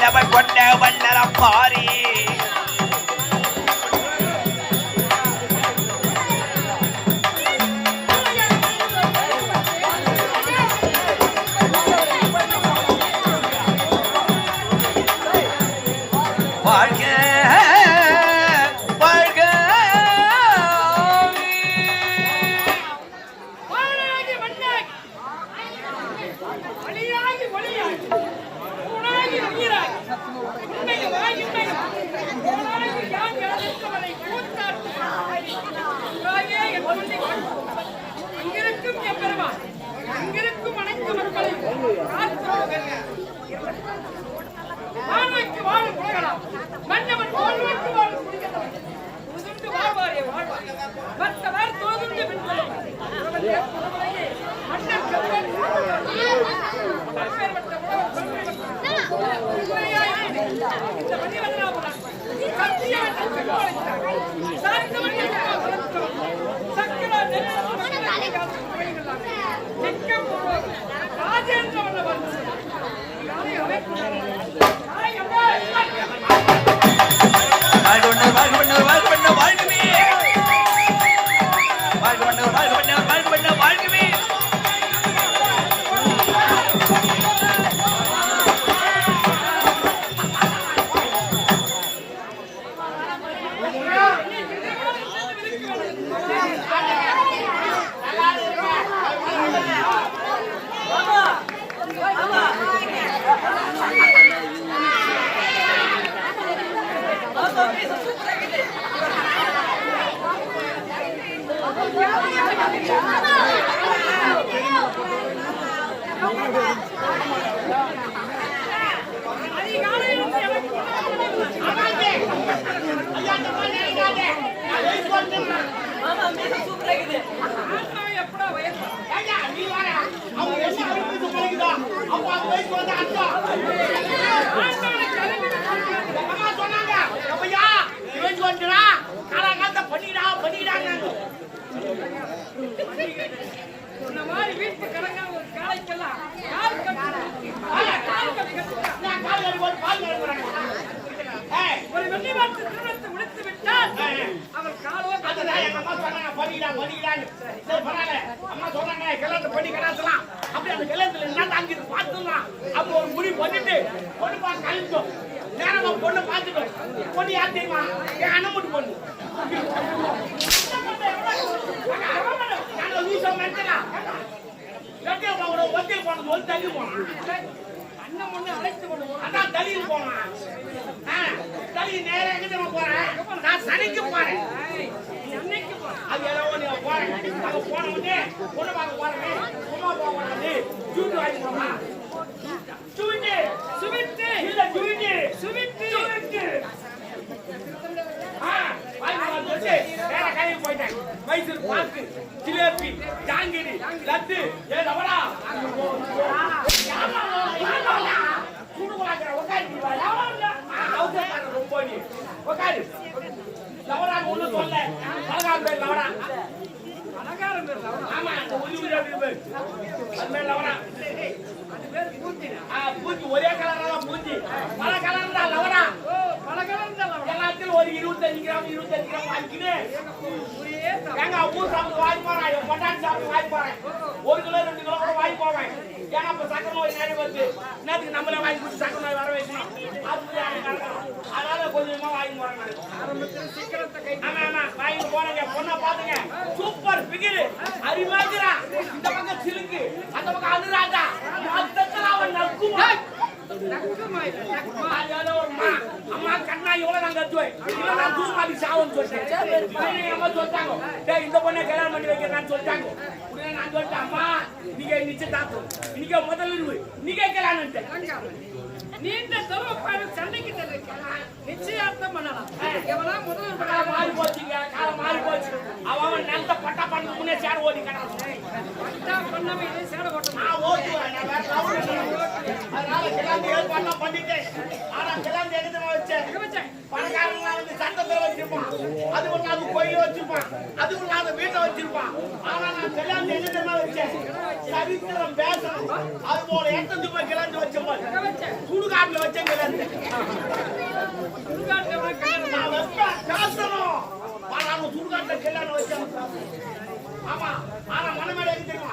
வல்லவன் கொண்ட வல்லரம் பாரி வாழ்க வாழ்க அங்கிருக்கும் எம்பெருமான் அங்கிருக்கும் அனைத்து மக்களை வாழ்வைக்கு வாழும் உலகலாம் மன்னவன் வாழ்வைக்கு வாழும் குடிக்கலாம் உதுண்டு வாழ்வாரே வாழ்வார் மற்றவர் தோதுண்டு விண்கொள்ளும் மன்னன் கருவன் பல்வேறுபட்ட இந்த மதிவதனாபுரம் சத்தியவன் சார்ந்தவன் சக்கர ராஜேந்திர வல்லவன் ஒரு வெள்ளி வார்த்தை திருமணத்தை முடித்து விட்டால் அவள் காலோ அம்மா சொன்னாங்க பண்ணிக்கிறாங்க சரி பரவாயில்ல அம்மா சொன்னாங்க கல்யாணத்தை பண்ணி கிடாசலாம் அப்படி அந்த கல்யாணத்துல என்ன தாங்கி பார்த்துலாம் அப்போ ஒரு முடிவு பண்ணிட்டு பொண்ணு பார்க்க கழிச்சோம் நேரமா பொண்ணு பார்த்துட்டோம் பொண்ணு யார் தெரியுமா என் அண்ணன் மட்டும் பொண்ணு நாங்கள் லூசா நினைச்சலாம் ஒத்தியில் போனது ஒரு தள்ளி போனோம் அண்ணன் ஒண்ணு அழைத்து கொண்டு அதான் தள்ளியில் போனான் தள்ளி நேரம் எங்க போறேன் நான் சனிக்கு போறேன் அன்னைக்கு அது ஏதோ ஒண்ணு போறேன் அங்க போன உடனே பொண்ணு பார்க்க போறேன் சும்மா போகக்கூடாது ஜூட்டு வாங்கி போகலாம் சுவிட்டு சுவிட்டு இல்ல ஜூட்டு சுவிட்டு சுவிட்டு வேற கையில் போயிட்டேன் மைசூர் பாக்கு ஜிலேபி ஜாங்கிரி லட்டு ஏ லவடா லவடா ஒண்ணு சொல்ல பலகாரம் பேர் லவடா பலகாரம் பேர் லவடா ஆமா அந்த உரி பேர் அது பேர் லவடா அது பேர் பூச்சி பூச்சி ஒரே கலரா தான் பூச்சி பல கலர் தான் லவடா பல கலர் தான் லவடா எல்லாத்தையும் ஒரு 25 கிராம் வாங்கிக்கினு ஏங்க ஊர் சாப்பிட்டு வாங்கி போறேன் பொட்டாட்டி சாப்பிட்டு வாங்கி போறேன் 1 கிலோ 2 கிலோ கூட வாங்கி போவேன் ஏன்னா இப்ப சக்கரை நோய் நிறைய வருது நேற்றுக்கு நம்மளே வாங்கி கொடுத்து சக்கரை நோய் வர வைக்கணும் அதனால கொஞ்சமா வாங்கி போறேன் சீக்கிரத்தை கை ஆமா வாங்கி போனேங்க பொண்ணா பாத்துங்க சூப்பர் பிகிரு அறிவாஜரா இந்த பக்கம் சிலுக்கு அந்த பக்கம் அனுராஜா மொத்தத்துல அவன் நக்குமா அம்மா கண்ணா இவ்வளவு நாங்க நான் தூமாதி சாவுன்னு சொல்லிட்டேன் அம்மா சொல்லிட்டாங்க இந்த பொண்ணை கல்யாணம் பண்ணி வைக்கிறேன்னு சொல்லிட்டாங்க நான் சொல்லிட்டேன் அம்மா நீங்க நிச்சயதார்த்தம் இன்னைக்கு முதல்ல நீங்க கல்யாணம் நீண்ட தூரம் சண்டைக்கு நிச்சயார்த்தம் பண்ணலாம் எவனா முதல் மாறி போச்சுங்க காலம் மாறி போச்சு அவன் நல்ல பட்டா பண்ண முன்னே சேர ஓடி பட்டா பண்ணாம இதே சேர ஓட்டணும் நான் ஓட்டுவேன் அதனால கல்யாணம் ஏற்பாடு பண்ணிட்டேன் ஆனா கல்யாணம் எங்க வச்சேன் பணக்காரங்க வந்து சட்டத்துல வச்சிருப்பான் அது ஒண்ணு அது கோயில வச்சிருப்பான் அது ஒண்ணு அந்த வீட்டை வச்சிருப்பான் ஆனா நான் கல்யாணம் எங்க வச்சேன் சரித்திரம் பேசணும் அது போல எத்தனை போய் கிளந்து வச்ச சுடுகாட்டுல வச்ச கிளந்து நான் வைப்பேன் பேசணும் ஆனாலும் சுடுகாட்டுல கிளந்து வச்சேன் ஆமா ஆனா மனமேல தெரியுமா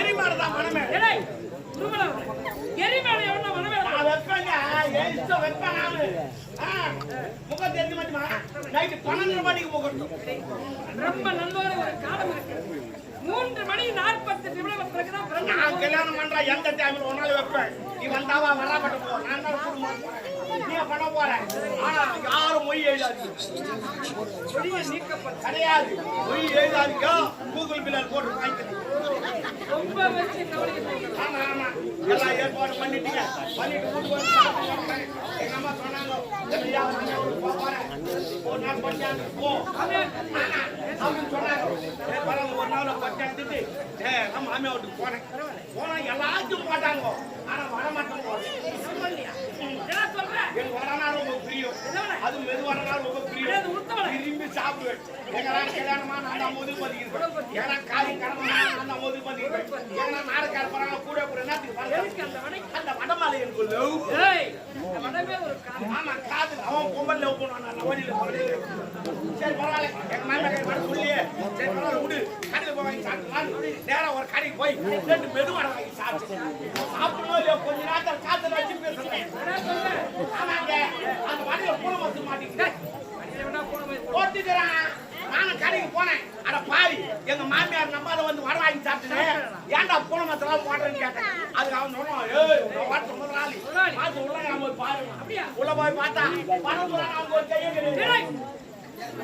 எரிமேல தான் மனமேல எரிமேல எவன மனமேல நான் வைப்பேங்க ஏய்ச்ச வைப்பேன் நானு முகம் தெரிஞ்சு மாட்டமா நைட் 12 மணிக்கு போகட்டும் ரொம்ப நல்ல ஒரு காலம் இருக்கு 3 மணி 48 நிமிடம் பிறகுதான் நான் கல்யாணம் பண்ற எந்த டைம்ல ஒரு நாள் வைப்பேன் நீ வந்தாவா வராமட்ட போ நான் தான் குடும்பம் நீ பண்ண போற ஆனா யாரும் மொய் எழுதாதீங்க மொழியை நீக்கப்பட்ட கிடையாது மொய் எழுதாதீங்க கூகுள் பில்லர் போட்டு வாங்கிக்கிறேன் ரொம்ப வச்சு கவனிக்க ஆமா ஆமா எல்லாம் ஏற்பாடு பண்ணிட்டீங்க பண்ணிட்டு கூட்டு வந்து எங்க அம்மா சொன்னாங்க எப்படியா போறேன் ஒரு நாள் பஞ்சாயத்து போ அப்படின்னு சொன்னாங்க ஒரு நாள் பஞ்சாயத்துட்டு நம்ம மாமியா வீட்டுக்கு போனேன் போனா எல்லாத்தையும் போட்டாங்க ஆனா வரமாட்டோம் எனக்கு வரனா ரொம்ப பிரியம் அது மெதுவானா ரொம்ப பிரியம் விரும்பி சாப்பிடுவேன் எங்கன்னா கல்யாணமா நான் தான் முதல் பதிக்கிறேன் ஏன்னா காரியம் கடமை நான் தான் முதல் பதிக்கிறேன் ஏன்னா நாடகார பரவாயில்ல கூட கூட என்னத்துக்கு அந்த வடமாலை எனக்கு ஆமா காது அவன் பொம்பல் லவ் பண்ணுவான் நான் லவடியில சரி பரவாயில்ல எங்க மாமா வர சொல்லியே சரி பரவாயில்ல விடு கடையில் போய் வாங்கி சாப்பிட்டு நேரா ஒரு கடைக்கு போய் 2 மெதுவாடை வாங்கி சாப்பிட்டு சாப்பிடணும் இல்லையோ கொஞ்ச நேரத்தில் காத்துல வச்சு பேசுறேன் ஆமாங்க அந்த வடையில பூனை மத்து மாட்டிக்கிட்டேன் போட்டுக்கிறான் நானும் கடைக்கு போனேன் அட பாவி எங்க மாமியார் நம்மால வந்து வடை வாங்கி சாப்பிட்டேன் ஏன்டா பூனை மத்தெல்லாம் போடுறேன்னு கேட்டேன் அதுக்கு அவன் சொன்னான் ஏய் வாட்டு முதலாளி பார்த்து உள்ள நம்ம போய் பாருங்க அப்படியா உள்ள போய் பார்த்தா பணம் போறான் அவங்க ஒரு கையை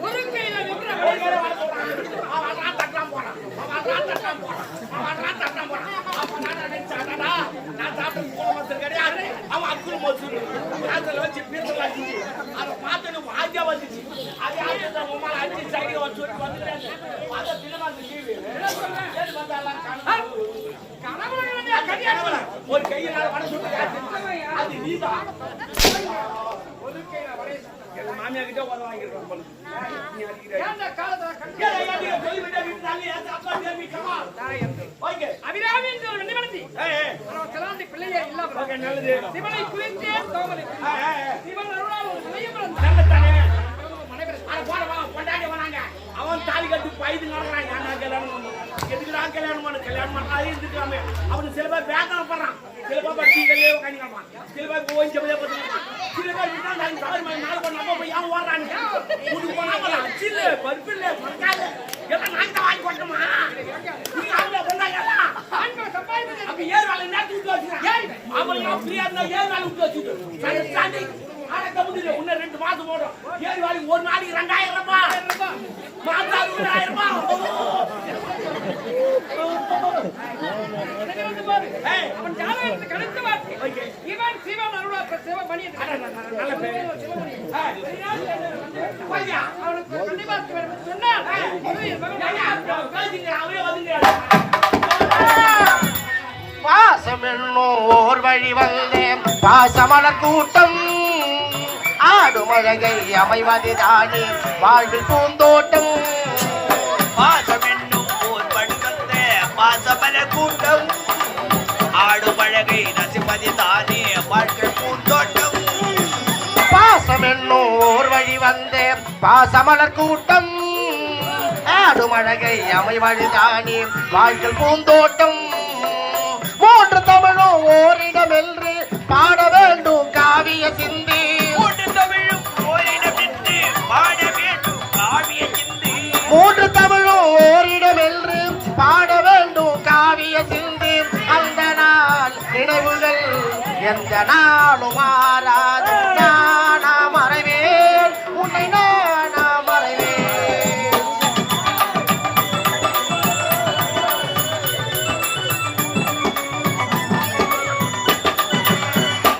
ஒரு கையில நிக்கிற அவன் தட்டலாம் போறான் நான் சாப்பிட்டு பூனை மத்தல் கிடையாது அவன் அக்குள் மோச்சு காத்துல வச்சு பீசலாம் அதை பார்த்து வாஜா வந்துச்சு அது ஆச்சு உமால அடிச்சு சைடுல வச்சு வந்துட்டாங்க அதை தினமாந்து டிவி ஏது வந்தாலாம் கனவுல ஒரு கையினால வட சுட்டு அது நீதான் ஒரு கையில வட எங்க மாமியா கிட்ட உதவ வாங்கிருக்கோம் போல நீ அடிக்கிற அந்த காலத்துல கண்ணு ஏய் சொல்லி விட்டு வீட்டுல ஏன் அப்பா தேவி கமா ஓகே அபிராமி என்று ஒரு நிமிர்த்தி கலாண்டி பிள்ளையே இல்ல ஓகே நல்லது சிவனை குறித்தே தோமலை சிவன் அருளால் ஒரு நிலையம் நல்லதானே அட போற வா கொண்டாடி வராங்க அவன் தாலி கட்டி பைது நடறான் நான் கல்யாணம் எதுக்குடா கல்யாணம் பண்ணாதே இருந்துக்காம அவனுக்கு சில பேர் வேதனை பண்றான் சில பேர் பட்டி கல்லே உட்காந்துக்காம சில பேர் ஓய்ஞ்ச போதே பார்த்துக்காம சில பேர் விட்டா நான் தவறு மாதிரி நாள் பண்ண நம்ம போய் ஏன் ஓடுறாங்க உனக்கு போனாமல அச்சில்ல பருப்பில்ல மறக்காத எல்லாம் நான் தான் வாங்கி கொட்டமா நீ அவங்கள பண்ணாங்க எல்லாம் ஆண்கள் சம்பாதிச்சு அப்ப ஏழு வேலை நேரத்து விட்டு வச்சுக்கிறேன் அவன் ஃப்ரீயா இருந்தா 7 வேலை விட்டு வச்சுட்டு சாண்டி ஆனா கம்பெனில உன்ன 2 மாசம் போடுறோம் 7 வேலை ஒரு நாளைக்கு 2000 ரூபாய் மாசம் 2000 ரூபாய் அவன் ஜாதகத்தை கணித்து பார்த்து இவன் சிவன் அருளா சேவை பண்ணி நல்ல பேர் அவனுக்கு கண்டிப்பா சொன்னார் அவரே வந்துங்க பாசம் என்னும் ஓர் வழி வந்தேன் பாசமலர் கூட்டம் ஆடும் அழகை அமைவதுதானே வாழ்வில் பூந்தோட்டம் பாசம் என்னும் ஓர் வடிவந்த பாசமல கூட்டம் ஆடும் அழகை ரசிப்பது தானே வாழ்க்கை பூந்தோட்டம் பாசம் என்னும் ஓர் வழி வந்தேன் பாசமலர் கூட்டம் ஆடும் அழகை அமைவதுதானே வாழ்வில் பூந்தோட்டம் மூன்று தமிழும் ஓரிடமென்று பாட வேண்டும் காவிய சிந்தி மூன்று தமிழும் ஓரிடமென்று பாட வேண்டும் காவிய சிந்தி மூன்று தமிழும் ஓரிடமென்று பாட வேண்டும் காவிய சிந்தி அந்த நாள் நினைவுகள் எந்த நாளும் மாறாது நானா மறைவேன் உன்னை நானா மறைவேன்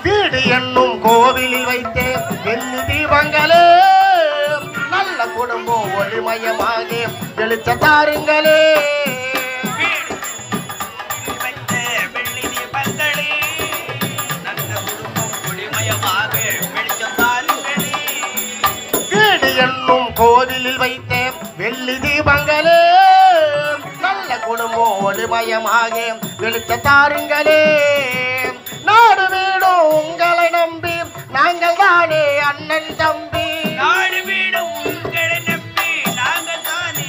வீடு என்னும் கோவிலில் வைத்தேன் வெள்ளி தீபங்களே நல்ல குடும்பம் ஒளிமயமாக வெளிச்ச தாருங்களே வைத்த வெள்ளி தீபங்களே நல்ல குடும்பம் ஒளிமயமாக வெளிச்சம் தாருங்களே வீடு என்னும் கோவிலில் வைத்தேன் வெள்ளி தீபங்களே நல்ல குடும்பம் குடும்பம் ஒளிமயமாக வெளிச்ச தாருங்களே. நாடு வீடும் உங்களை நம்பி நாங்கள் தானே அண்ணன் தம்பி. நாடு வீடும் உங்களை நம்பி நாங்கள் தானே.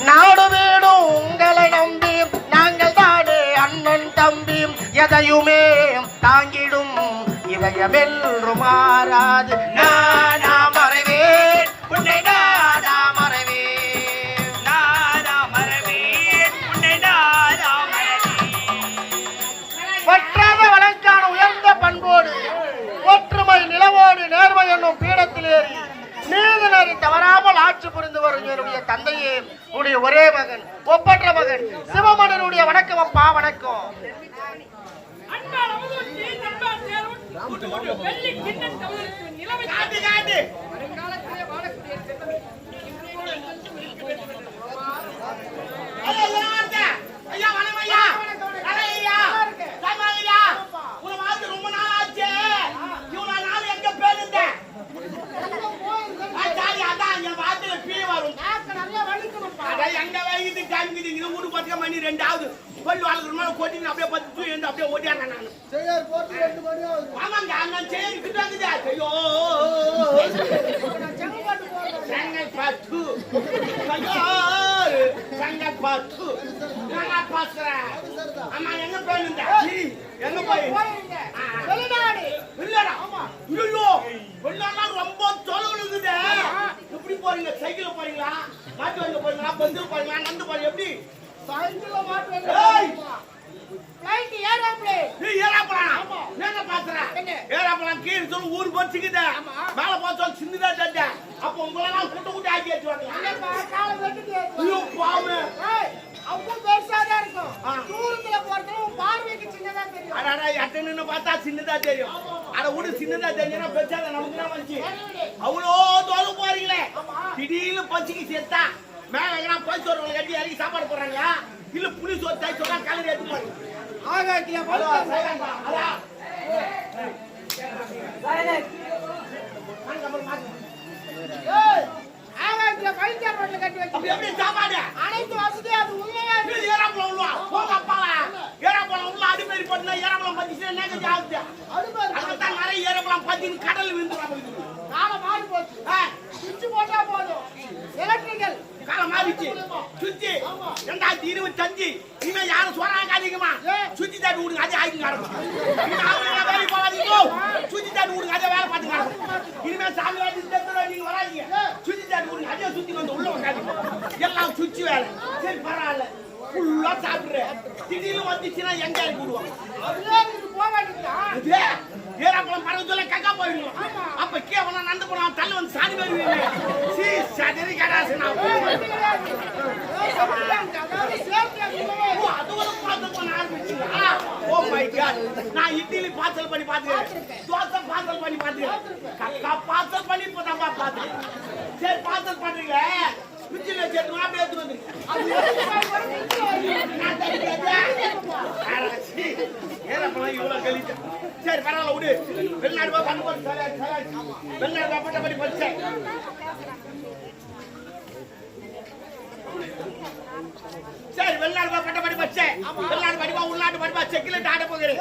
நாடு வீடும் உங்களை நம்பி நாங்கள் தானே அண்ணன் தம்பி. எதையுமே தாங்கிடும் இதயமென்று மாறாது. நானா மறைவேன் உன்னை நானா மறைவேன். நானா மறவேன் உன்னை நானா மறவேன். வற்றாத வழக்கான உயர்ந்த பண்போடு ஒற்றுமை நிலவோடு நேர்மை என்னும் பீடத்தில் ஏறி நீதி நெறி தவறாமல் ஆட்சி புரிந்து வரும் என்னுடைய தந்தையே உடைய ஒரே மகன் ஒப்பற்ற மகன் சிவமணனுடைய வணக்கம் அப்பா வணக்கம். அன்பால் அமுதூட்டி, நண்பால் தேர்வு, வெள்ளி கிண்ணம் தவறுக்கு நிலைமை காட்டு வருங்காலத்திலே வாழக்கூடிய செல்வமே. இன்றைய எங்கெங்கும் இருக்க வேண்டும் என்று ஐயா வணக்கம் ஐயா. ஐயா ஐயா உன மாதிரி ரொம்ப நாள் ஆச்சு. இவ்வளவு நாள் எங்க போயிருந்த? அதான் என் வார்த்தையில பீ வரும். அதான் எங்க வயது காமிக்குது. இது வீடு பத்துக்க மணி 2 ஆகுது. கொல்லு வாழ்க்கை மேல கொட்டிங்க அப்படியே பத்து எழுந்து அப்படியே ஓடியாங்க நான். ஆமாங்க அண்ணன் செய்தி கிட்டாங்குது. ஐயோ செங்கல்பட்டு செங்கல்பட்டு நான் பாக்குறேன். ஆமா எங்க போயிருந்த? எங்க போய் வெளிநாடு இல்லடா. ஆமா ஐயோ வெளிநாடு ரொம்ப தொலைவு இருக்குது. எப்படி போறீங்க? சைக்கிள்ல போறீங்களா? மாட்டு வண்டில போறீங்களா? பஸ்ல போறீங்களா? நடந்து போறீங்க? எப்படி? சைக்கிள்ல மாட்டு வண்டி. Flight aeroplane. நீ ஏரோப்ளேனா? ஆமா என்ன பாக்குற? ஏரோப்ளேன் கீழ சொல்ல ஊர் போச்சிக்குது. மேல போச்சோ சின்னதா தட்ட. அப்ப உங்களெல்லாம் கூட்ட ஆக்கி ஏத்துவாங்க. இல்லப்பா கால வெட்டிட்டு ஏத்துவாங்க. ஐயோ பாவமே. அப்போ பெருசாதான் இருக்கும். தூரத்துல போறதுல பார்வைக்கு சின்னதா தெரியும். அடடா எட்டன்னு பார்த்தா சின்னதா தெரியும். அட ஊடு சின்னதா தெரிஞ்சனா பெருசாத நமக்கு என்ன வந்துச்சு? அவ்வளோ தூரம் போறீங்களே. திடீர்னு பச்சிக்கு செத்தா மேல எங்கனா போய் சோறுல கட்டி இறங்கி சாப்பாடு போடுறாங்க. இல்ல புளி சோறு தாய் சோறா கலரி எடுத்து போறீங்க. ஆகாட்டியா போடா சைலண்டா. அதா சைலண்ட். அங்க போய் மாத்து. ஏய் ஆகாட்டியா பைத்தியார் ரோட்ல கட்டி வச்சு. அப்ப எப்படி சாப்பாடு? அனைத்து வசதியும் அது உண்மையா இருக்கு. ஏறாப்ல உள்ள போங்க அப்பால. ஏறாப்ல உள்ள அடிமேரி போட்டுனா ஏறாப்ல பத்திச்சு நேக்க ஜாவுது. அதுதான் நிறைய ஏறாப்ல பத்தின் கடல் விழுந்துறாங்க. கால மாறி போச்சு. சுவிட்ச் போட்டா போதும். எலக்ட்ரிக்கல் கால மாறிச்சு. சுவிட்ச் 2025 இனிமே யாரும் சோறாக்காதீங்கமா. சுவிட்ச் தாட்டி விடுங்க அதே ஆயிடுங்க நடக்கும். இனிமே அவங்க வேலை போகாதீங்க. சுவிட்ச் தாட்டி விடுங்க அதே வேலை பார்த்து நடக்கும். இனிமே சாமி வாட்டி நீங்க வராதீங்க. சுவிட்ச் தாட்டி விடுங்க அதே சுத்தி வந்து உள்ள உட்காருங்க. எல்லாம் சுவிட்ச் வேலை. சரி பரவாயில்ல. ஃபுல்லா சாப்பிடுறேன். திடீர்னு வந்துச்சுன்னா எங்க இறக்கி விடுவோம். அதுல நீங்க போக மாட்டீங்களா? ஏறாப்பழம் பறந்துல கக்கா போயிடுவோம். அப்ப கேவல நந்து போலாம் தள்ள வந்து சாணி வருவீங்க. சீ சதறி கடாசனா. அது ஒரு பாத்து பண்ண ஆரம்பிச்சீங்களா? Oh my God. நான் இட்லி பார்சல் பண்ணி பாத்துக்கிறேன். தோசை பார்சல் பண்ணி பாத்துக்கிறேன். கக்கா பார்சல் பண்ணி இப்பதான் பாத்துக்கிறேன். சரி பார்சல் பண்றீங்க. பிச்சில சேர்த்து அப்படியே எடுத்து வந்துருங்க. ஏறாப்பழம் இவ்வளவு கழிச்சு. சரி பரவாயில்ல விடு. வெளிநாடு போய் பண்ண போது வெளிநாடு போய் பட்டப்படி படிச்சேன். சரி வெளிநாடு போய் பட்டப்படி படிச்சேன். வெளிநாடு படிப்பா உள்நாட்டு படிப்பா செக்கில் ஆட போகிறேன்.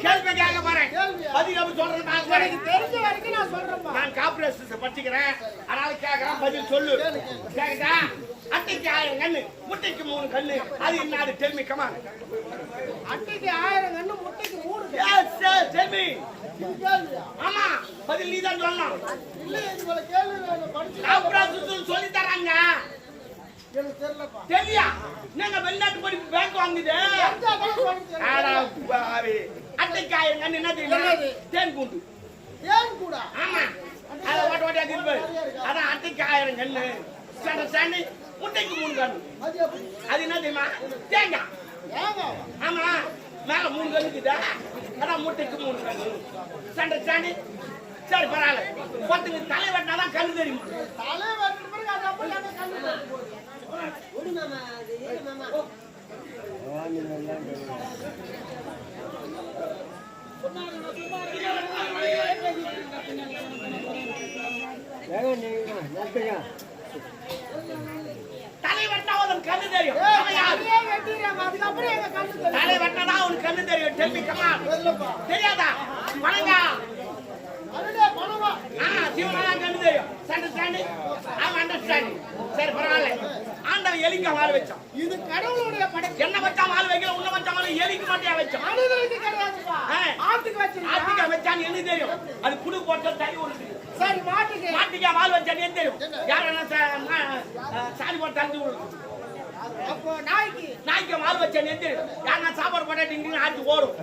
கேள்வி கேட்க போறேன். பதில் அப்படி சொல்றேன். தெரிஞ்ச வரைக்கும் நான் சொல்றேன். நான் கார்பரேஷன் படிச்சுக்கிறேன். அதனால கேட்கறேன் பதில் சொல்லு. கேக்குதா? அட்டைக்கு 1000 கண்ணு முட்டைக்கு 3 கண்ணு. அது என்னது? Tell me come on. அட்டைக்கு 1000 கண்ணு முட்டைக்கு 3 கண்ணு. Yes sir tell me. ஆமா பதில் நீ தான் சொல்லணும். இல்ல இதுல கேள்வி நான் படிச்சு கார்பரேஷன் சொல்லி தராங்க. எனக்கு தெரியலப்பா. தெரியா? நீங்க வெளிநாட்டு போய் பேங்க் வாங்குது. ஆடா பாவி. அட்டைக்கு 1000 கண்ணு என்ன தெரியுமா? தேன் கூண்டு. தேன் கூடா? ஆமா. அத ஓட்ட திரும்ப. அதான் அட்டைக்கு 1000 கண்ணு. சாண்டி முட்டைக்கு 3 கண்ணு. அது என்ன தெரியுமா? தேங்காய். ஆமா மேல 3 கண்ணு இருக்குதா? அதான் முட்டைக்கு 3 கண்ணு. சாண்டி சரி பரவாயில்ல. பத்துக்கு தலை வெட்டினாதான் கண்ணு தெரியுமா? தலை வெட்டின பிறகு அது அப்படியே கண்ணு தெரியும். தலைவட்டாவதன் கண்ணு கண்ணு தெரியும் அவன் யாரு? தலை வெட்டினா உனக்கு கண்ணு தெரியும். டெல்லி கம்மா தெரியாதா? வணங்கா சிவனா கண்ணு தெரியும். அண்டர்ஸ்டாண்டிங் அவன் அண்டர்ஸ்டாண்டிங். சரி பரவாயில்ல. ஆண்டவன் எலிக்க வாழ வச்சான். இது கடவுளுடைய படைப்பு. என்ன வச்சா வாழ வைக்கல, உன்ன வச்சா வாழ எலிக்கு மாட்டியா வச்சான். மனிதனுக்கு கிடையாதுப்பா. ஆட்டுக்கு வச்சிருக்கா. ஆட்டுக்கு வச்சான்னு என்ன தெரியும்? அது புடு போட்ட தறி ஒரு சரி மாட்டுக்கு. மாட்டுக்கு வாழ வச்சான்னு என்ன தெரியும்? யாரன்னா சாணி போட்டு தந்து விடும். அப்போ நாய்க்கு. நாய்க்கு வாழ வச்சான்னு என்ன தெரியும்? யாரன்னா சாப்பாடு போட்டாட்டு இங்க ஆட்டு ஓடும்.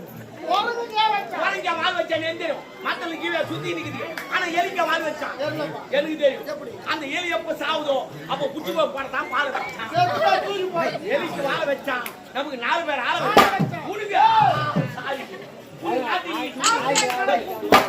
ஒருவனுக்கே வச்சா. குழந்தைங்க வாழ் வச்சான்னு என்ன தெரியும்? மத்தவங்க கீழே சுத்தி நிக்குது. ஆனா எலிக்க வாழ் வச்சான். எனக்கு தெரியும். அந்த எலி எப்ப சாவுதோ அப்ப குச்சி போடத்தான் பால் வச்சான். செத்துட்டா தூக்கி போடு. எலிக்கு வாழ வச்சான். நமக்கு 4 பேர் ஆள வச்சான். உனக்கு சாரி. உனக்கு